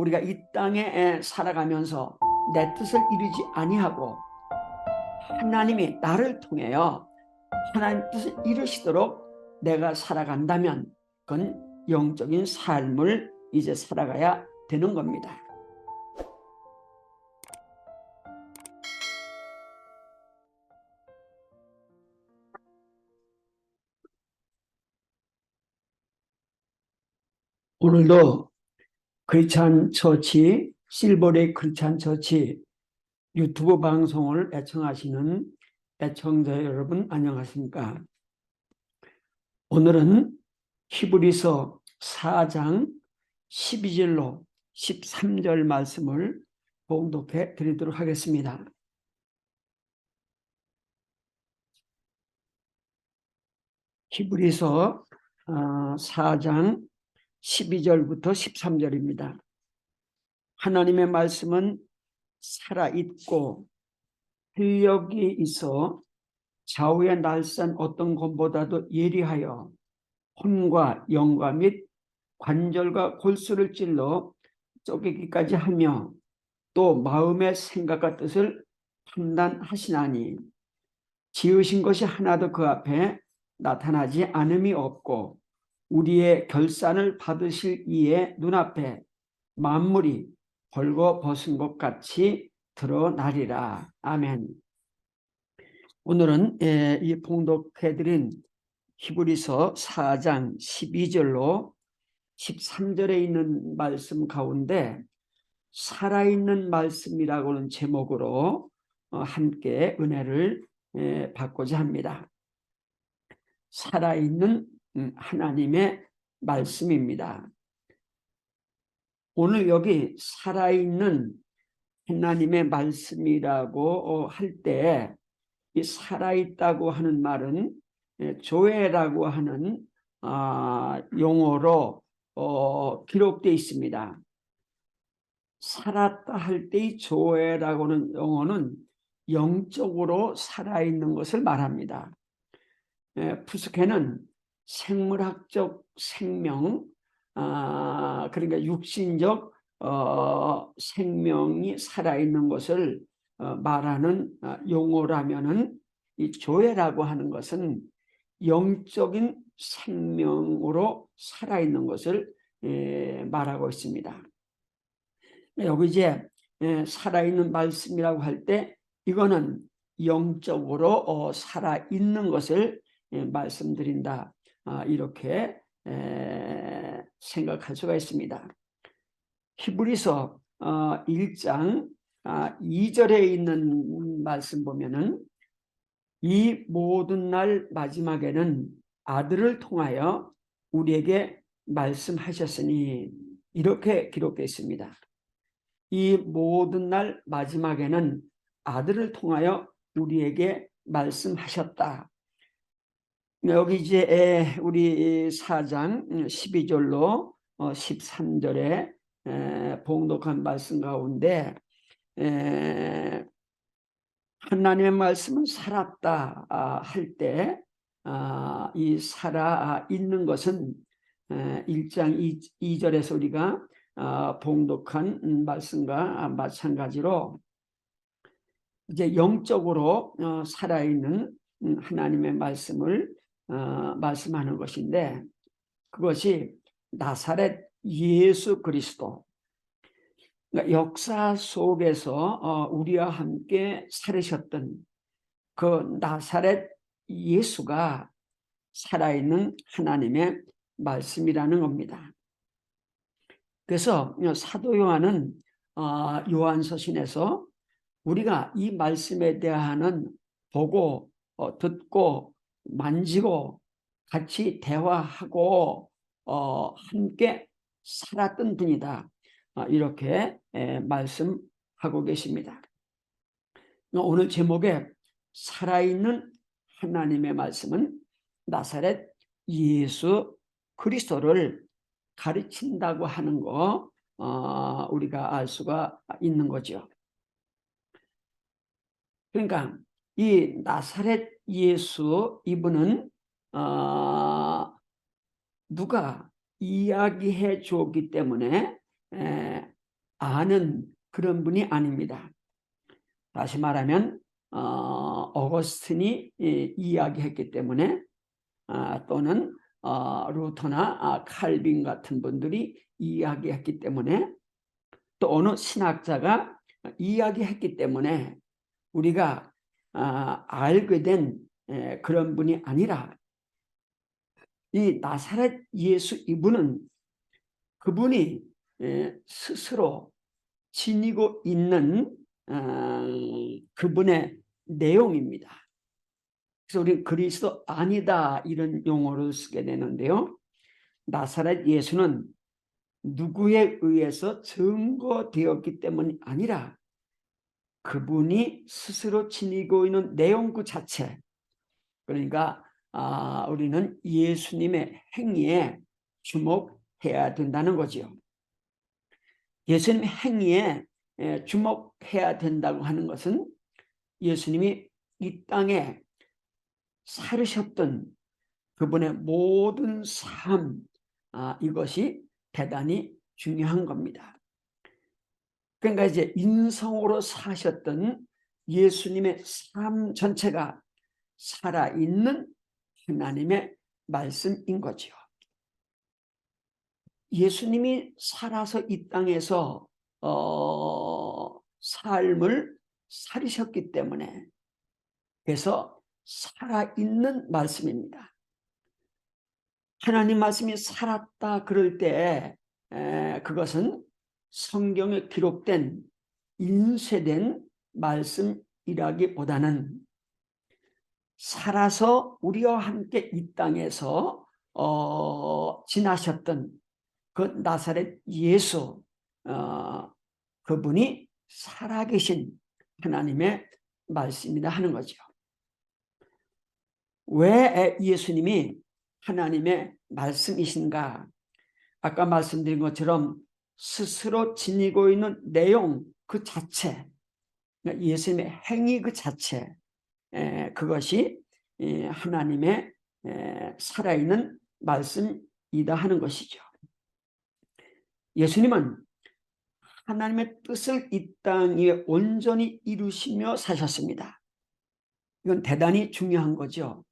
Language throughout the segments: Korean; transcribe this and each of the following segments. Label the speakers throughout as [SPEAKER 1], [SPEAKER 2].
[SPEAKER 1] 우리가 이 땅에 살아가면서 내 뜻을 이루지 아니하고 하나님이 나를 통하여 하나님 뜻을 이루시도록 내가 살아간다면 그건 영적인 삶을 이제 살아가야 되는 겁니다. 오늘도 크리스찬 처치, 실버레이 크리스찬 처치 유튜브 방송을 애청하시는 애청자 여러분 안녕하십니까? 오늘은 히브리서 4장 12절로 13절 말씀을 봉독해 드리도록 하겠습니다. 히브리서 4장 12절부터 13절입니다. 하나님의 말씀은 살아있고 활력이 있어 좌우에 날선 어떤 것보다도 예리하여 혼과 영과 및 관절과 골수를 찔러 쪼개기까지 하며 또 마음의 생각과 뜻을 판단하시나니 지으신 것이 하나도 그 앞에 나타나지 않음이 없고 우리의 결산을 받으실 이의 눈앞에 만물이 벌거벗은 것 같이 드러나리라. 아멘. 오늘은 이 봉독해드린 히브리서 4장 12절로 13절에 있는 말씀 가운데 살아있는 말씀이라고는 제목으로 함께 은혜를 받고자 합니다. 살아있는 하나님의 말씀입니다. 오늘 여기 살아있는 하나님의 말씀이라고 할 때 이 살아있다고 하는 말은 조회라고 하는 용어로 기록되어 있습니다. 살았다 할 때 이 조회라고 하는 용어는 영적으로 살아있는 것을 말합니다. 푸스케는 생물학적 생명, 그러니까 육신적 생명이 살아있는 것을 말하는 용어라면은 이 조회라고 하는 것은 영적인 생명으로 살아있는 것을 말하고 있습니다. 여기 이제 살아있는 말씀이라고 할 때 이거는 영적으로 살아있는 것을 말씀드린다, 이렇게 생각할 수가 있습니다. 히브리서 1장 2절에 있는 말씀 보면은 이 모든 날 마지막에는 아들을 통하여 우리에게 말씀하셨으니 이렇게 기록되어 있습니다. 이 모든 날 마지막에는 아들을 통하여 우리에게 말씀하셨다. 여기 이제 우리 4장 12절로 13절에 봉독한 말씀 가운데 하나님의 말씀은 살았다 할 때 이 살아있는 것은 1장 2절에서 우리가 봉독한 말씀과 마찬가지로 이제 영적으로 살아있는 하나님의 말씀을 말씀하는 것인데 그것이 나사렛 예수 그리스도, 그러니까 역사 속에서 우리와 함께 살으셨던 그 나사렛 예수가 살아있는 하나님의 말씀이라는 겁니다. 그래서 사도 요한은 요한서신에서 우리가 이 말씀에 대한 보고 듣고 만지고 같이 대화하고 함께 살았던 분이다, 이렇게 말씀하고 계십니다. 오늘 제목에 살아있는 하나님의 말씀은 나사렛 예수 그리스도를 가르친다고 하는 거 우리가 알 수가 있는 거죠. 그러니까 이 나사렛 예수, 이분은 누가 이야기해 주었기 때문에 아는 그런 분이 아닙니다. 다시 말하면 어거스틴이 이야기했기 때문에 또는 루터나 칼빈 같은 분들이 이야기했기 때문에 또 어느 신학자가 이야기했기 때문에 우리가 알게 된 그런 분이 아니라 이 나사렛 예수 이분은 그분이 스스로 지니고 있는 그분의 내용입니다. 그래서 우리 그리스도 아니다 이런 용어를 쓰게 되는데요. 나사렛 예수는 누구에 의해서 증거되었기 때문이 아니라 그분이 스스로 지니고 있는 내용 그 자체, 그러니까 우리는 예수님의 행위에 주목해야 된다는 거죠. 예수님의 행위에 주목해야 된다고 하는 것은 예수님이 이 땅에 살으셨던 그분의 모든 삶, 이것이 대단히 중요한 겁니다. 그러니까 이제 인성으로 사셨던 예수님의 삶 전체가 살아있는 하나님의 말씀인 거죠. 예수님이 살아서 이 땅에서 삶을 살으셨기 때문에 그래서 살아있는 말씀입니다. 하나님 말씀이 살았다 그럴 때 그것은 성경에 기록된 인쇄된 말씀이라기보다는 살아서 우리와 함께 이 땅에서 지나셨던 그 나사렛 예수 그분이 살아계신 하나님의 말씀이다 하는 거죠. 왜 예수님이 하나님의 말씀이신가? 아까 말씀드린 것처럼 스스로 지니고 있는 내용 그 자체, 예수님의 행위 그 자체, 그것이 하나님의 살아있는 말씀이다 하는 것이죠. 예수님은 하나님의 뜻을 이 땅에 온전히 이루시며 사셨습니다. 이건 대단히 중요한 거죠.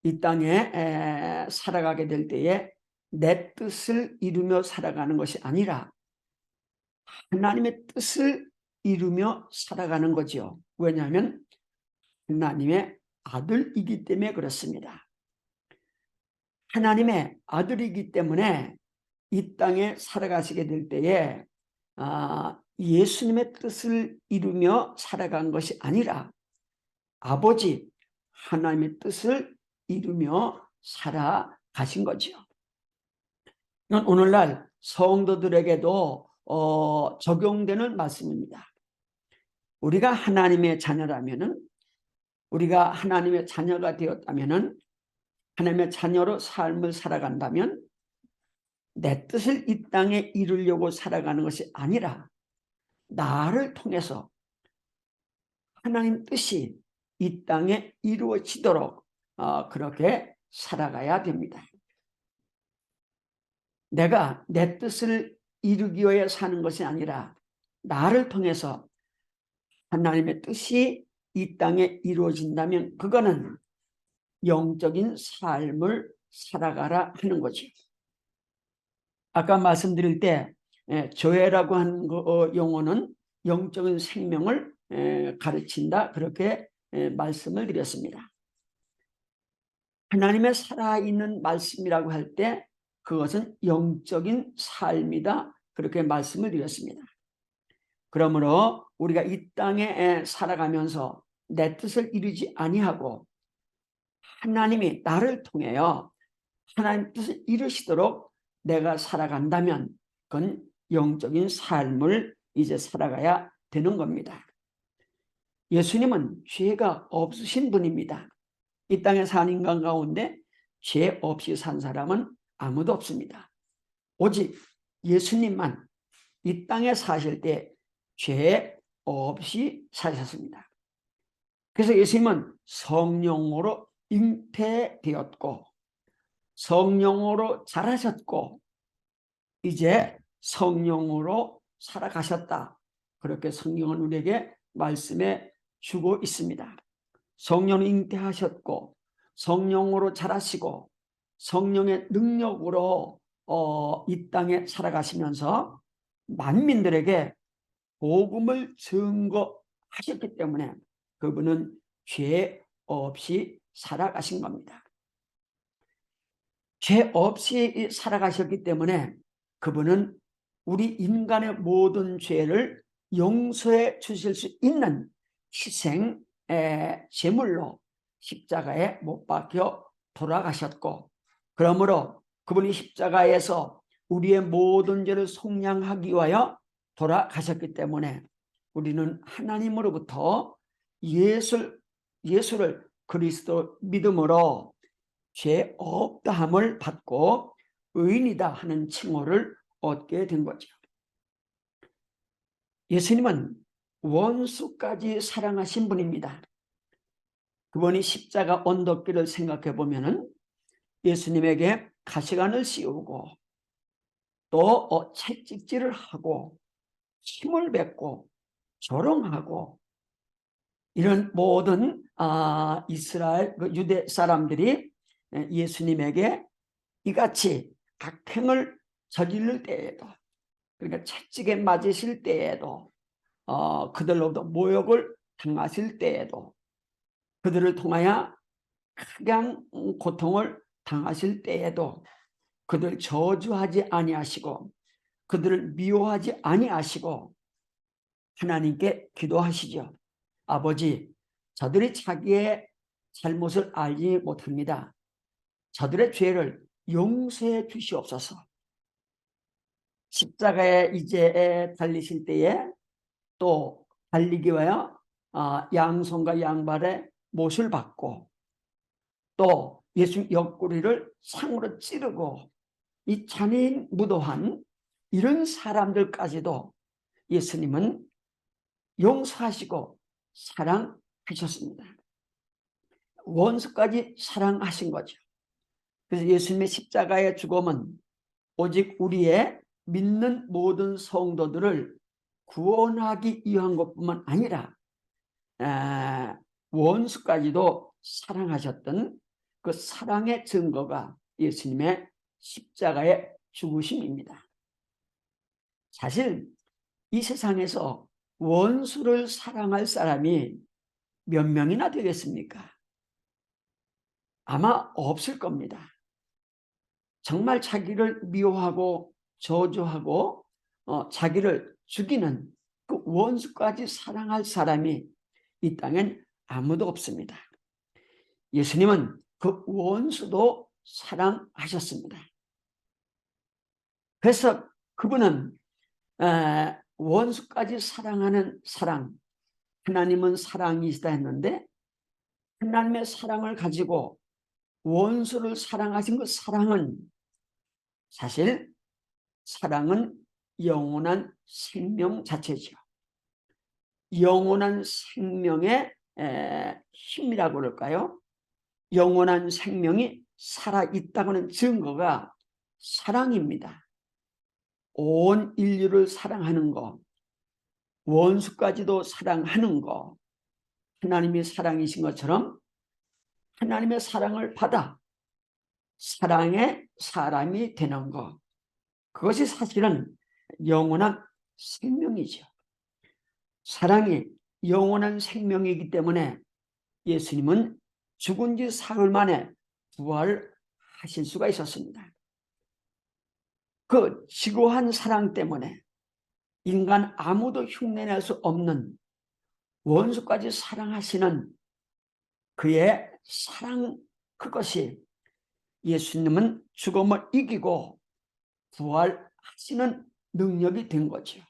[SPEAKER 1] 이 땅에 살아가게 될 때에 내 뜻을 이루며 살아가는 것이 아니라 하나님의 뜻을 이루며 살아가는 거죠. 왜냐하면 하나님의 아들이기 때문에 그렇습니다. 하나님의 아들이기 때문에 이 땅에 살아가시게 될 때에 예수님의 뜻을 이루며 살아간 것이 아니라 아버지 하나님의 뜻을 이루며 살아가신 거죠. 이건 오늘날 성도들에게도 적용되는 말씀입니다. 우리가 하나님의 자녀라면은, 우리가 하나님의 자녀가 되었다면은, 하나님의 자녀로 삶을 살아간다면 내 뜻을 이 땅에 이루려고 살아가는 것이 아니라 나를 통해서 하나님 뜻이 이 땅에 이루어지도록 그렇게 살아가야 됩니다. 내가 내 뜻을 이루기 위해 사는 것이 아니라 나를 통해서 하나님의 뜻이 이 땅에 이루어진다면 그거는 영적인 삶을 살아가라 하는 거죠. 아까 말씀드릴 때 조회라고 하는 용어는 영적인 생명을 가르친다 그렇게 말씀을 드렸습니다. 하나님의 살아있는 말씀이라고 할 때 그것은 영적인 삶이다 그렇게 말씀을 드렸습니다. 그러므로 우리가 이 땅에 살아가면서 내 뜻을 이루지 아니하고 하나님이 나를 통하여 하나님 뜻을 이루시도록 내가 살아간다면 그건 영적인 삶을 이제 살아가야 되는 겁니다. 예수님은 죄가 없으신 분입니다. 이 땅에 사는 인간 가운데 죄 없이 산 사람은 아무도 없습니다. 오직 예수님만 이 땅에 사실 때 죄 없이 사셨습니다. 그래서 예수님은 성령으로 잉태되었고 성령으로 자라셨고 이제 성령으로 살아가셨다. 그렇게 성경은 우리에게 말씀해 주고 있습니다. 성령 잉태하셨고 성령으로 자라시고 성령의 능력으로 이 땅에 살아가시면서 만민들에게 복음을 증거하셨기 때문에 그분은 죄 없이 살아가신 겁니다. 죄 없이 살아가셨기 때문에 그분은 우리 인간의 모든 죄를 용서해 주실 수 있는 희생 제물로 십자가에 못 박혀 돌아가셨고, 그러므로 그분이 십자가에서 우리의 모든 죄를 속량하기 위하여 돌아가셨기 때문에 우리는 하나님으로부터 예수를 그리스도 믿음으로 죄 없다함을 받고 의인이다 하는 칭호를 얻게 된 거죠. 예수님은 원수까지 사랑하신 분입니다. 그분이 십자가 언덕길을 생각해 보면은 예수님에게 가시관을 씌우고 또 채찍질을 하고 침을 뱉고 조롱하고 이런 모든 이스라엘 유대 사람들이 예수님에게 이같이 악행을 저지를 때에도, 그러니까 채찍에 맞으실 때에도, 그들로부터 모욕을 당하실 때에도, 그들을 통하여 극한 고통을 당하실 때에도 그들 저주하지 아니하시고 그들을 미워하지 아니하시고 하나님께 기도하시죠. 아버지, 저들이 자기의 잘못을 알지 못합니다. 저들의 죄를 용서해 주시옵소서. 십자가에 이제 달리실 때에 또 달리기 위하여 양손과 양발에 못을 받고 또 예수 옆구리를 창으로 찌르고 이 잔인 무도한 이런 사람들까지도 예수님은 용서하시고 사랑하셨습니다. 원수까지 사랑하신 거죠. 그래서 예수님의 십자가의 죽음은 오직 우리의 믿는 모든 성도들을 구원하기 위한 것뿐만 아니라 원수까지도 사랑하셨던 그 사랑의 증거가 예수님의 십자가의 죽으심입니다. 사실 이 세상에서 원수를 사랑할 사람이 몇 명이나 되겠습니까? 아마 없을 겁니다. 정말 자기를 미워하고 저주하고 자기를 죽이는 그 원수까지 사랑할 사람이 이 땅엔 아무도 없습니다. 예수님은 그 원수도 사랑하셨습니다. 그래서 그분은 원수까지 사랑하는 사랑, 하나님은 사랑이시다 했는데 하나님의 사랑을 가지고 원수를 사랑하신 그 사랑은 사실 사랑은 영원한 생명 자체죠. 영원한 생명의 힘이라고 그럴까요? 영원한 생명이 살아있다고는 증거가 사랑입니다. 온 인류를 사랑하는 거, 원수까지도 사랑하는 거, 하나님이 사랑이신 것처럼 하나님의 사랑을 받아 사랑의 사람이 되는 것, 그것이 사실은 영원한 생명이죠. 사랑이 영원한 생명이기 때문에 예수님은 죽은 지 사흘 만에 부활하실 수가 있었습니다. 그 지고한 사랑 때문에 인간 아무도 흉내낼 수 없는 원수까지 사랑하시는 그의 사랑, 그것이 예수님은 죽음을 이기고 부활하시는 능력이 된 거죠.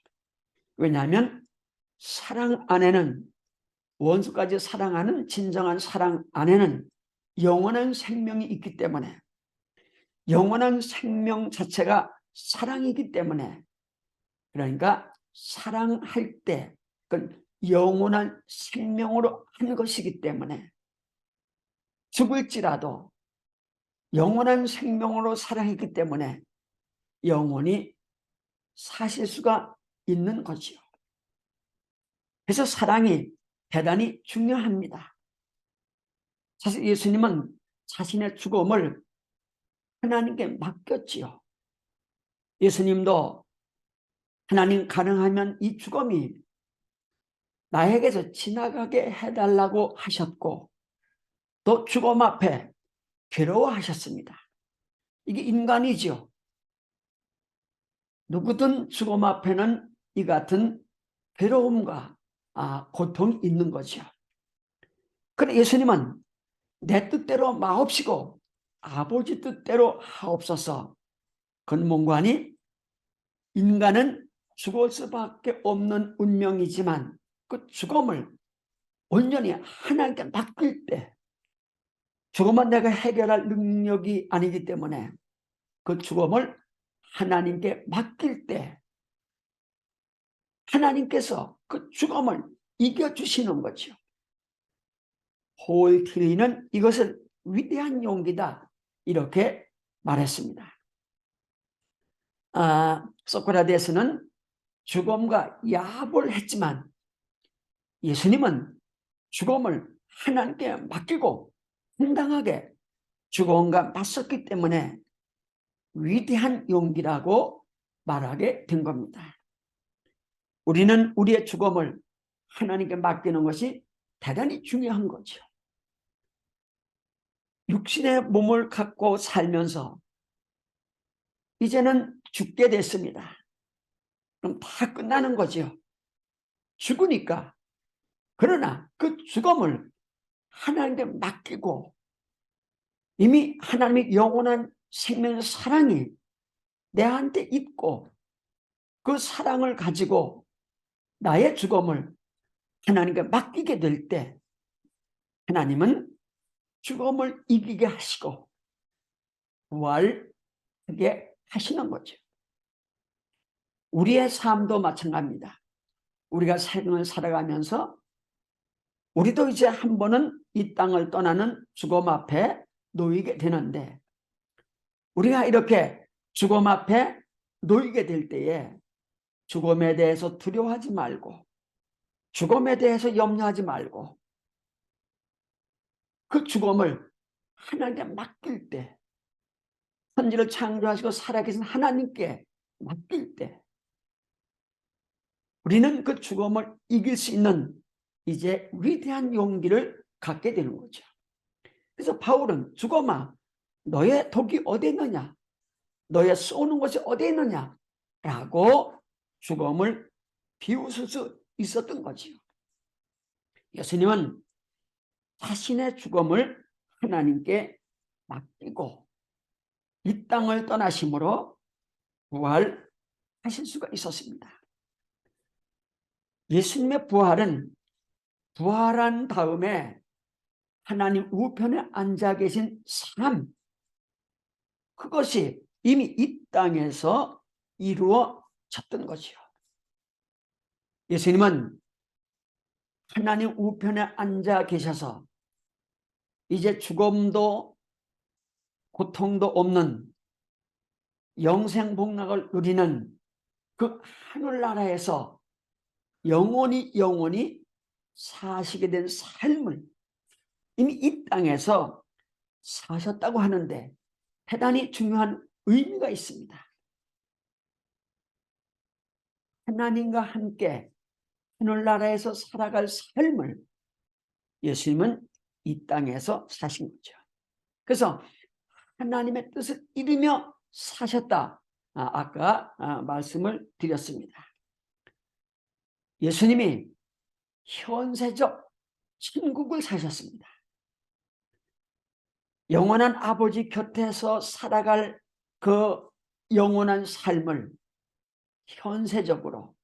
[SPEAKER 1] 왜냐하면 사랑 안에는, 원수까지 사랑하는 진정한 사랑 안에는 영원한 생명이 있기 때문에, 영원한 생명 자체가 사랑이기 때문에, 그러니까 사랑할 때 그건 영원한 생명으로 한 것이기 때문에 죽을지라도 영원한 생명으로 사랑했기 때문에 영원히 사실 수가 있는 거지요. 그래서 사랑이 대단히 중요합니다. 사실 예수님은 자신의 죽음을 하나님께 맡겼지요. 예수님도 하나님 가능하면 이 죽음이 나에게서 지나가게 해달라고 하셨고 또 죽음 앞에 괴로워하셨습니다. 이게 인간이죠. 누구든 죽음 앞에는 이 같은 괴로움과 고통이 있는 거죠. 그런데 예수님은 내 뜻대로 마옵시고 아버지 뜻대로 하옵소서. 근문관이 인간은 죽을 수밖에 없는 운명이지만 그 죽음을 온전히 하나님께 맡길 때 죽음은 내가 해결할 능력이 아니기 때문에 그 죽음을 하나님께 맡길 때 하나님께서 그 죽음을 이겨주시는 거죠. 폴 틸리는 이것을 위대한 용기다 이렇게 말했습니다. 소크라테스는 죽음과 야합을 했지만 예수님은 죽음을 하나님께 맡기고 당당하게 죽음과 맞섰기 때문에 위대한 용기라고 말하게 된 겁니다. 우리는 우리의 죽음을 하나님께 맡기는 것이 대단히 중요한 거죠. 육신의 몸을 갖고 살면서 이제는 죽게 됐습니다. 그럼 다 끝나는 거죠. 죽으니까. 그러나 그 죽음을 하나님께 맡기고 이미 하나님의 영원한 생명의 사랑이 내한테 있고 그 사랑을 가지고 나의 죽음을 하나님께 맡기게 될 때 하나님은 죽음을 이기게 하시고 부활하게 하시는 거죠. 우리의 삶도 마찬가지입니다. 우리가 생을 살아가면서 우리도 이제 한 번은 이 땅을 떠나는 죽음 앞에 놓이게 되는데 우리가 이렇게 죽음 앞에 놓이게 될 때에 죽음에 대해서 두려워하지 말고 죽음에 대해서 염려하지 말고 그 죽음을 하나님께 맡길 때 천지를 창조하시고 살아계신 하나님께 맡길 때 우리는 그 죽음을 이길 수 있는 이제 위대한 용기를 갖게 되는 거죠. 그래서 바울은 죽음아 너의 독이 어디 있느냐 너의 쏘는 것이 어디 있느냐 라고 죽음을 비웃을 수 있었던 거지요. 예수님은 자신의 죽음을 하나님께 맡기고 이 땅을 떠나심으로 부활하실 수가 있었습니다. 예수님의 부활은 부활한 다음에 하나님 우편에 앉아 계신 삶 그것이 이미 이 땅에서 이루어졌던 것이요. 예수님은 하나님 우편에 앉아 계셔서 이제 죽음도 고통도 없는 영생복락을 누리는 그 하늘나라에서 영원히 사시게 된 삶을 이미 이 땅에서 사셨다고 하는데 대단히 중요한 의미가 있습니다. 하나님과 함께 하늘나라에서 살아갈 삶을 예수님은 이 땅에서 사신 거죠. 그래서 하나님의 뜻을 이루며 사셨다. 아까 말씀을 드렸습니다. 예수님이 현세적 천국을 사셨습니다. 영원한 아버지 곁에서 살아갈 그 영원한 삶을 현세적으로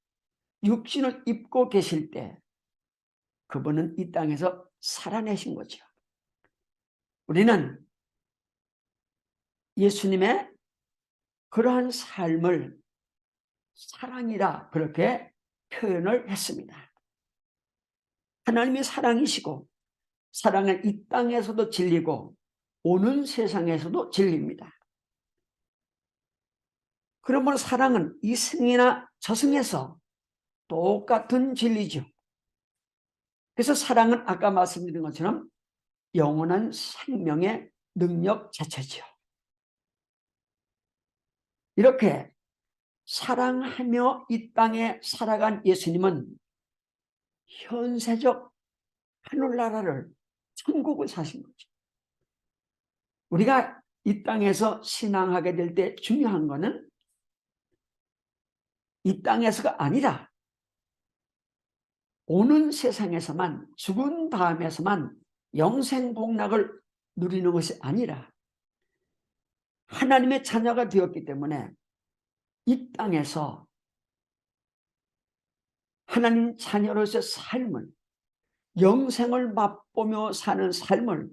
[SPEAKER 1] 육신을 입고 계실 때 그분은 이 땅에서 살아내신 거죠. 우리는 예수님의 그러한 삶을 사랑이라 그렇게 표현을 했습니다. 하나님이 사랑이시고 사랑은 이 땅에서도 진리고 오는 세상에서도 진리입니다. 그러므로 사랑은 이승이나 저승에서 똑같은 진리죠. 그래서 사랑은 아까 말씀드린 것처럼 영원한 생명의 능력 자체죠. 이렇게 사랑하며 이 땅에 살아간 예수님은 현세적 하늘나라를, 천국을 사신 거죠. 우리가 이 땅에서 신앙하게 될 때 중요한 거는 이 땅에서가 아니라 오는 세상에서만, 죽은 다음에서만 영생복락을 누리는 것이 아니라 하나님의 자녀가 되었기 때문에 이 땅에서 하나님 자녀로서의 삶을, 영생을 맛보며 사는 삶을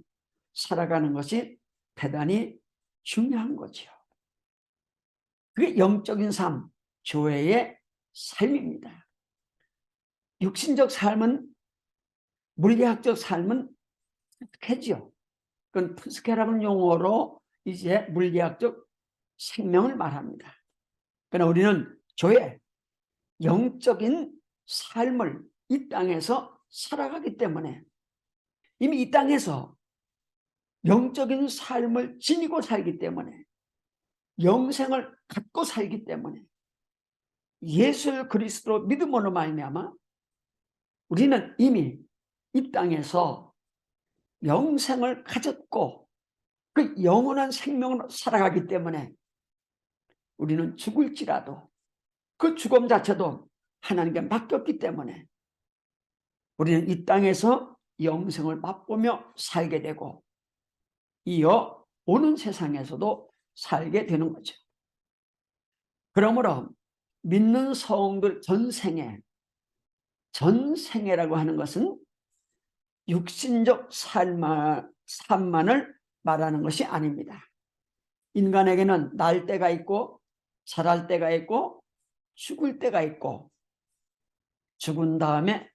[SPEAKER 1] 살아가는 것이 대단히 중요한 거죠. 그게 영적인 삶, 교회의 삶입니다. 육신적 삶은, 물리학적 삶은 푸스케죠. 그건 푸스케라는 용어로 이제 물리학적 생명을 말합니다. 그러나 우리는 교회, 영적인 삶을 이 땅에서 살아가기 때문에 이미 이 땅에서 영적인 삶을 지니고 살기 때문에, 영생을 갖고 살기 때문에, 예수 그리스도 믿음으로 말미암아 우리는 이미 이 땅에서 영생을 가졌고 그 영원한 생명으로 살아가기 때문에 우리는 죽을지라도 그 죽음 자체도 하나님께 맡겼기 때문에 우리는 이 땅에서 영생을 맛보며 살게 되고 이어 오는 세상에서도 살게 되는 거죠. 그러므로 믿는 성들 전생애라고 하는 것은 육신적 삶만을 말하는 것이 아닙니다. 인간에게는 날 때가 있고 자랄 때가 있고 죽을 때가 있고 죽은 다음에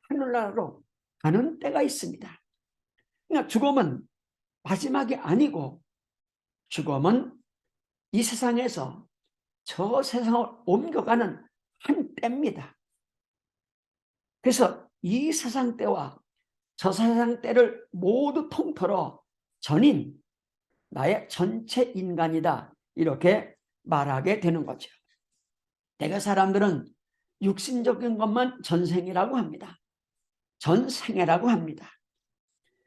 [SPEAKER 1] 하늘나라로 가는 때가 있습니다. 그러니까 죽음은 마지막이 아니고 죽음은 이 세상에서 저 세상을 옮겨가는 한 때입니다. 그래서 이 세상 때와 저 세상 때를 모두 통틀어 전인, 나의 전체 인간이다, 이렇게 말하게 되는 거죠. 대개 사람들은 육신적인 것만 전생이라고 합니다. 전생애라고 합니다.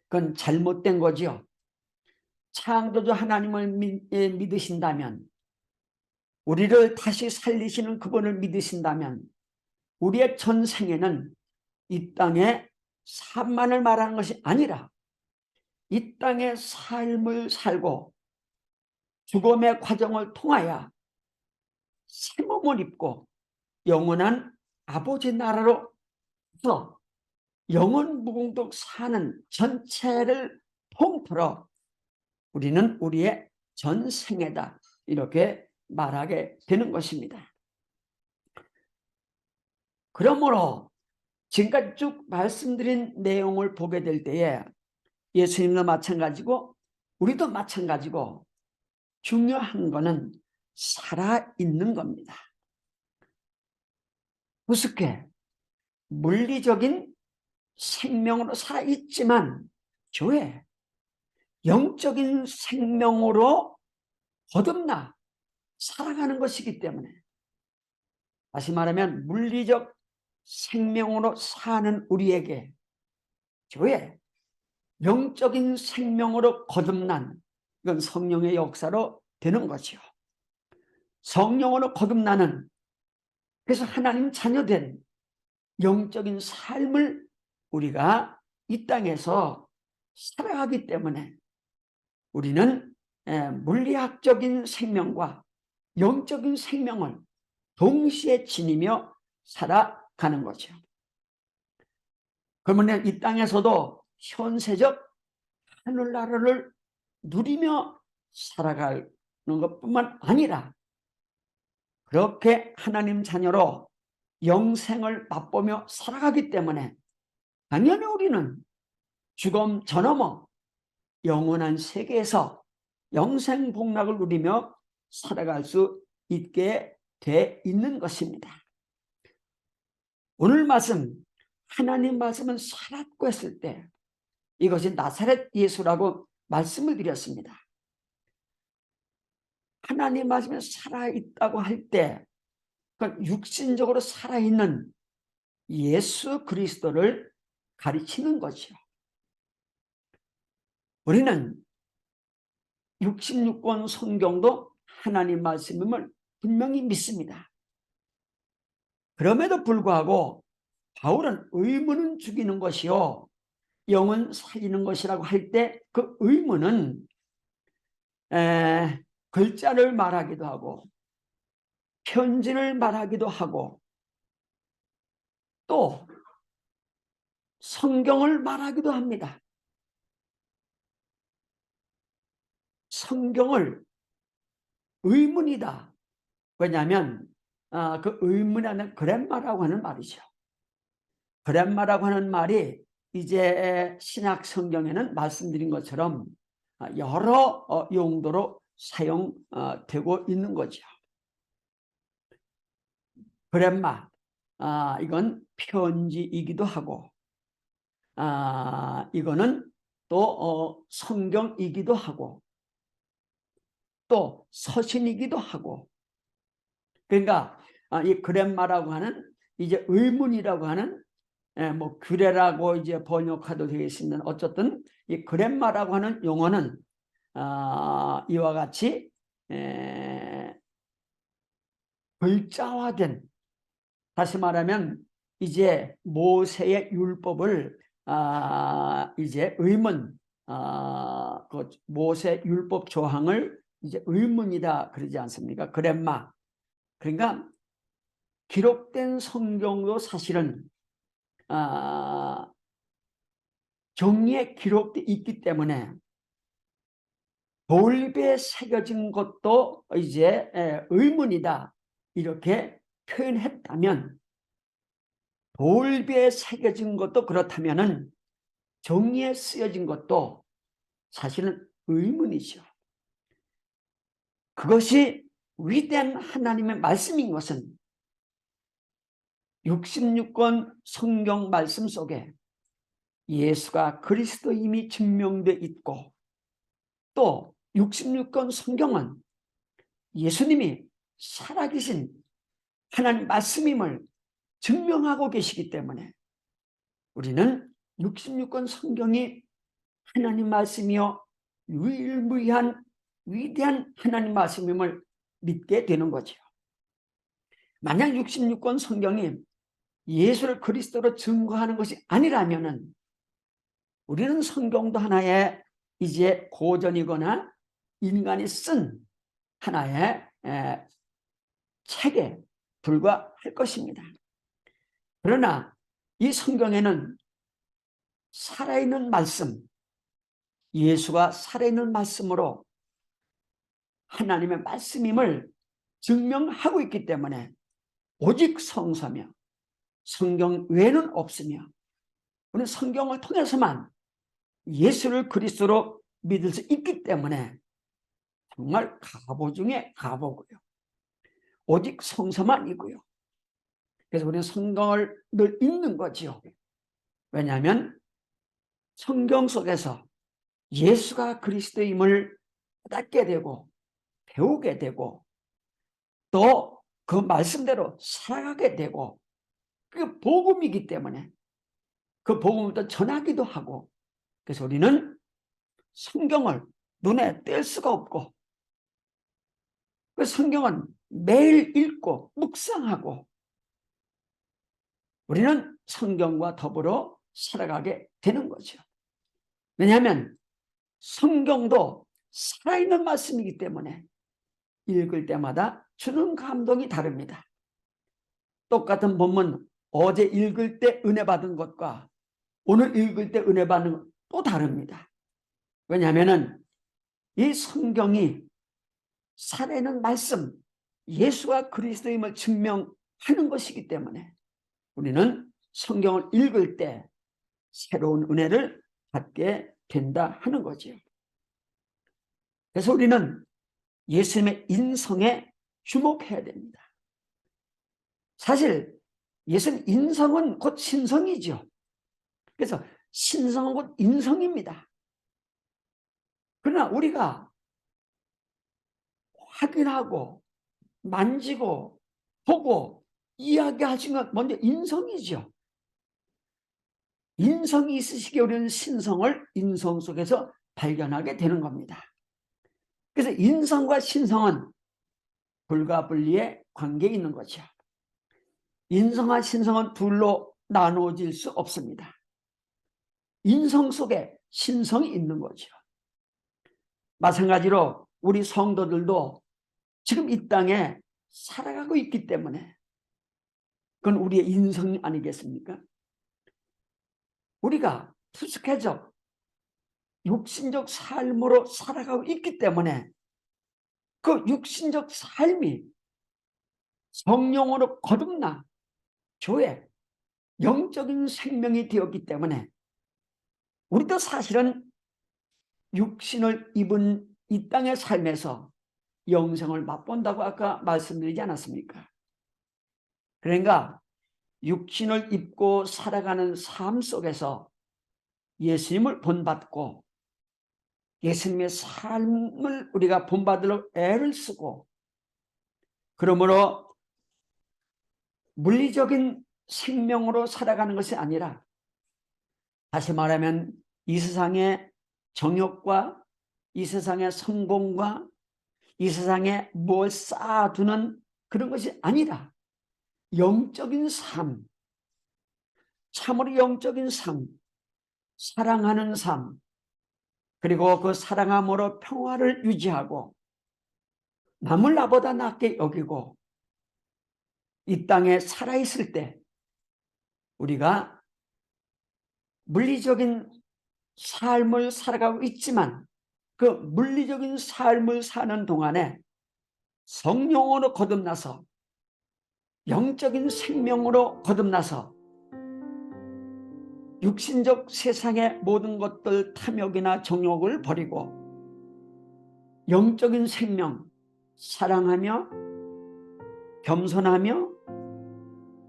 [SPEAKER 1] 그건 잘못된 거죠. 창조주 하나님을 믿으신다면, 우리를 다시 살리시는 그분을 믿으신다면 우리의 전생에는 이 땅의 삶만을 말하는 것이 아니라 이 땅의 삶을 살고 죽음의 과정을 통하여 새 몸을 입고 영원한 아버지 나라로서 영원 무궁토록 사는 전체를 통틀어 우리는 우리의 전생애다, 이렇게 말하게 되는 것입니다. 그러므로 지금까지 쭉 말씀드린 내용을 보게 될 때에 예수님도 마찬가지고 우리도 마찬가지고 중요한 것은 살아있는 겁니다. 우습게 물리적인 생명으로 살아있지만 교회, 영적인 생명으로 거듭나 살아가는 것이기 때문에, 다시 말하면 물리적 생명으로 사는 우리에게 교회, 영적인 생명으로 거듭난, 이건 성령의 역사로 되는 거죠. 성령으로 거듭나는, 그래서 하나님 자녀된 영적인 삶을 우리가 이 땅에서 살아가기 때문에 우리는 물리학적인 생명과 영적인 생명을 동시에 지니며 살아가는 거죠. 그러면 이 땅에서도 현세적 하늘나라를 누리며 살아가는 것뿐만 아니라 그렇게 하나님 자녀로 영생을 맛보며 살아가기 때문에 당연히 우리는 죽음 저넘어 영원한 세계에서 영생복락을 누리며 살아갈 수 있게 돼 있는 것입니다. 오늘 말씀, 하나님 말씀은 살았고 했을 때 이것이 나사렛 예수라고 말씀을 드렸습니다. 하나님 말씀은 살아있다고 할 때 육신적으로 살아있는 예수 그리스도를 가리키는 것이요. 우리는 66권 성경도 하나님 말씀임을 분명히 믿습니다. 그럼에도 불구하고 바울은 의문은 죽이는 것이요 영은 살리는 것이라고 할 때 그 의문은 글자를 말하기도 하고 편지를 말하기도 하고 또 성경을 말하기도 합니다. 성경을 의문이다. 왜냐하면 그 의문이라는 그렘마라고 하는 말이죠. 그렘마라고 하는 말이 이제 신약 성경에는 말씀드린 것처럼 여러 용도로 사용되고 있는 거죠. 그렘마, 이건 편지이기도 하고 이거는 또 성경이기도 하고 또 서신이기도 하고, 그러니까 이 그렘마라고 하는 이제 의문이라고 하는 뭐 규례라고 이제 번역하도 되겠습니다. 어쨌든 이 그렘마라고 하는 용어는 이와 같이 글자화된, 다시 말하면 이제 모세의 율법을 이제 의문, 그 모세 율법 조항을 이제 의문이다 그러지 않습니까? 그렘마. 그러니까 기록된 성경도 사실은 종이에 기록되어 있기 때문에 돌입에 새겨진 것도 이제 의문이다 이렇게 표현했다면, 돌비에 새겨진 것도 그렇다면은 종이에 쓰여진 것도 사실은 의문이죠. 그것이 위대한 하나님의 말씀인 것은 66권 성경 말씀 속에 예수가 그리스도임이 증명되어 있고, 또 66권 성경은 예수님이 살아계신 하나님 말씀임을 증명하고 계시기 때문에 우리는 66권 성경이 하나님 말씀이요 유일무이한 위대한 하나님 말씀임을 믿게 되는 거죠. 만약 66권 성경이 예수를 그리스도로 증거하는 것이 아니라면은 우리는 성경도 하나의 이제 고전이거나 인간이 쓴 하나의 책에 불과할 것입니다. 그러나 이 성경에는 살아있는 말씀, 예수가 살아있는 말씀으로 하나님의 말씀임을 증명하고 있기 때문에 오직 성서며 성경 외에는 없으며 우리는 성경을 통해서만 예수를 그리스도로 믿을 수 있기 때문에 정말 가보 중에 가보고요. 오직 성서만이고요. 그래서 우리는 성경을 늘 읽는 거지요. 왜냐하면 성경 속에서 예수가 그리스도임을 깨닫게 되고 배우게 되고 또 그 말씀대로 살아가게 되고, 그게 복음이기 때문에 그 복음을 또 전하기도 하고, 그래서 우리는 성경을 눈에 뗄 수가 없고 그 성경은 매일 읽고 묵상하고 우리는 성경과 더불어 살아가게 되는 거죠. 왜냐하면 성경도 살아있는 말씀이기 때문에 읽을 때마다 주는 감동이 다릅니다. 똑같은 본문 어제 읽을 때 은혜 받은 것과 오늘 읽을 때 은혜 받는 것 또 다릅니다. 왜냐하면 이 성경이 살아있는 말씀, 예수가 그리스도임을 증명하는 것이기 때문에 우리는 성경을 읽을 때 새로운 은혜를 받게 된다 하는 거죠. 그래서 우리는 예수님의 인성에 주목해야 됩니다. 사실 예수님 인성은 곧 신성이죠. 그래서 신성은 곧 인성입니다. 그러나 우리가 확인하고 만지고 보고 이야기하신 건 먼저 인성이죠. 인성이 있으시기에 우리는 신성을 인성 속에서 발견하게 되는 겁니다. 그래서 인성과 신성은 불가분리의 관계에 있는 거죠. 인성과 신성은 둘로 나누어질 수 없습니다. 인성 속에 신성이 있는 거죠. 마찬가지로 우리 성도들도 지금 이 땅에 살아가고 있기 때문에 그건 우리의 인성이 아니겠습니까? 우리가 푸석해져 육신적 삶으로 살아가고 있기 때문에 그 육신적 삶이 성령으로 거듭나 교회 영적인 생명이 되었기 때문에 우리도 사실은 육신을 입은 이 땅의 삶에서 영생을 맛본다고 아까 말씀드리지 않았습니까? 그러니까 육신을 입고 살아가는 삶 속에서 예수님을 본받고 예수님의 삶을 우리가 본받으려 애를 쓰고, 그러므로 물리적인 생명으로 살아가는 것이 아니라 다시 말하면 이 세상의 정욕과 이 세상의 성공과 이 세상에 뭘 쌓아두는 그런 것이 아니라 영적인 삶, 참으로 영적인 삶, 사랑하는 삶, 그리고 그 사랑함으로 평화를 유지하고 남을 나보다 낫게 여기고 이 땅에 살아있을 때 우리가 물리적인 삶을 살아가고 있지만 그 물리적인 삶을 사는 동안에 성령으로 거듭나서 영적인 생명으로 거듭나서 육신적 세상의 모든 것들 탐욕이나 정욕을 버리고 영적인 생명, 사랑하며 겸손하며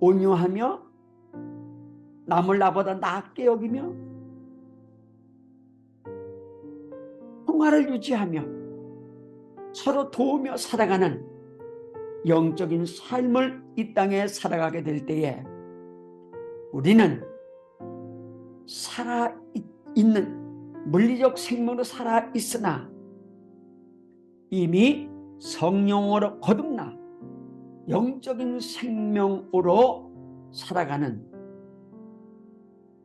[SPEAKER 1] 온유하며 남을 나보다 낫게 여기며 평화를 유지하며 서로 도우며 살아가는 영적인 삶을 이 땅에 살아가게 될 때에 우리는 살아있는 물리적 생명으로 살아있으나 이미 성령으로 거듭나 영적인 생명으로 살아가는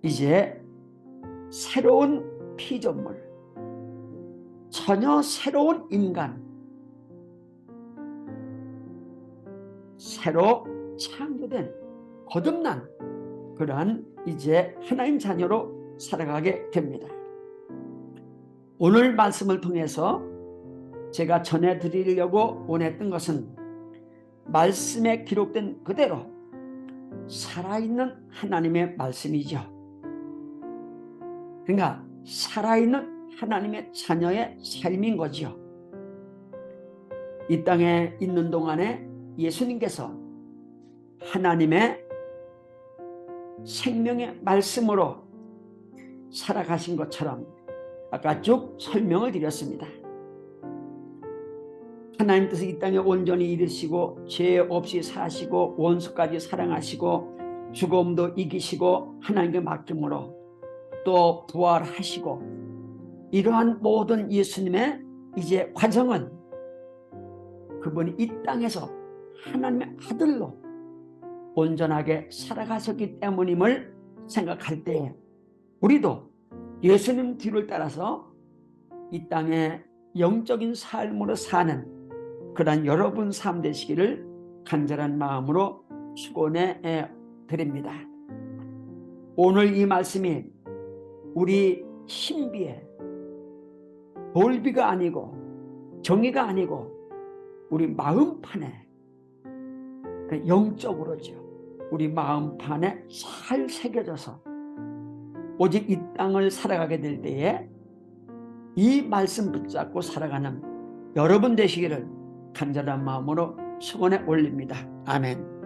[SPEAKER 1] 이제 새로운 피조물, 전혀 새로운 인간, 새로 창조된 거듭난 그러한 이제 하나님 자녀로 살아가게 됩니다. 오늘 말씀을 통해서 제가 전해드리려고 원했던 것은 말씀에 기록된 그대로 살아있는 하나님의 말씀이죠. 그러니까 살아있는 하나님의 자녀의 삶인 거죠. 이 땅에 있는 동안에 예수님께서 하나님의 생명의 말씀으로 살아가신 것처럼 아까 쭉 설명을 드렸습니다. 하나님 뜻을 이 땅에 온전히 이루시고 죄 없이 사시고 원수까지 사랑하시고 죽음도 이기시고 하나님께 맡김으로 또 부활하시고 이러한 모든 예수님의 이제 과정은 그분이 이 땅에서 하나님의 아들로 온전하게 살아가셨기 때문임을 생각할 때 우리도 예수님 뒤를 따라서 이 땅에 영적인 삶으로 사는 그러한 여러분 삶 되시기를 간절한 마음으로 축원해 드립니다. 오늘 이 말씀이 우리 신비에 돌비가 아니고 정의가 아니고 우리 마음판에 영적으로죠. 우리 마음판에 잘 새겨져서 오직 이 땅을 살아가게 될 때에 이 말씀 붙잡고 살아가는 여러분 되시기를 간절한 마음으로 축원해 올립니다. 아멘.